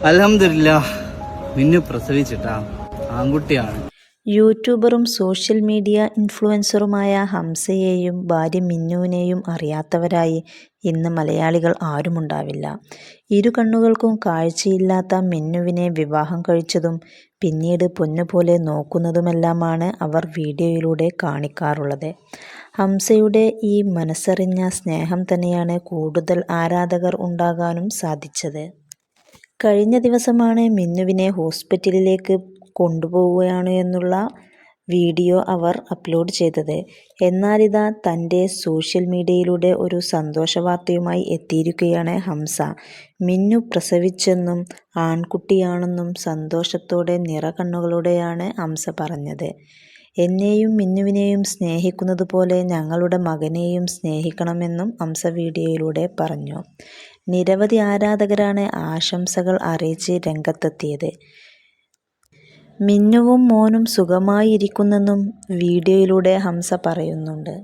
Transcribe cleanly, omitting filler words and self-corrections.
അൽഹംദുലില്ലാഹ് മിന്നു പ്രസവിച്ചിട്ടാ ആൺകുട്ടിയാണ്. യൂട്യൂബറും social media ഇൻഫ്ലുവൻസറുമായ ഹംസയെയും ഭാര്യ മിന്നുവിനെയും അറിയാത്തവരായി ഇന്ന് മലയാളികൾ ആരുമുണ്ടാവില്ല. ഇരു കണ്ണുകൾക്കും കാഴ്ചയില്ലാത്ത മിന്നുവിനെ വിവാഹം കഴിച്ചതും പിന്നീട് പൊന്നുപോലെ നോക്കുന്നതുമെല്ലാമാണ് അവർ വീഡിയോയിലൂടെ കാണിക്കാറുള്ളത്. ഹംസയുടെ ഈ മനസ്സറിഞ്ഞ സ്നേഹം തന്നെയാണ് കൂടുതൽ ആരാധകർ ഉണ്ടാകാനും സാധിച്ചത്. കഴിഞ്ഞ ദിവസമാണ് മിന്നുവിനെ ഹോസ്പിറ്റലിലേക്ക് കൊണ്ടുപോവുകയാണ് എന്നുള്ള വീഡിയോ അവർ അപ്ലോഡ് ചെയ്തത്. എന്നാലിതാ തൻ്റെ സോഷ്യൽ മീഡിയയിലൂടെ ഒരു സന്തോഷ വാർത്തയുമായി എത്തിയിരിക്കുകയാണ് ഹംസ. മിന്നു പ്രസവിച്ചെന്നും ആൺകുട്ടിയാണെന്നും സന്തോഷത്തോടെ നിറകണ്ണുകളോടെയാണ് ഹംസ പറഞ്ഞത്. എന്നെയും മിന്നുവിനെയും സ്നേഹിക്കുന്നത് പോലെ ഞങ്ങളുടെ മകനെയും സ്നേഹിക്കണമെന്നും ഹംസ വീഡിയോയിലൂടെ പറഞ്ഞു. നിരവധി ആരാധകരാണ് ആശംസകൾ അറിയിച്ച് രംഗത്തെത്തിയത്. മിന്നുവും മോനും സുഖമായി ഇരിക്കുന്നെന്നും വീഡിയോയിലൂടെ ഹംസ പറയുന്നുണ്ട്.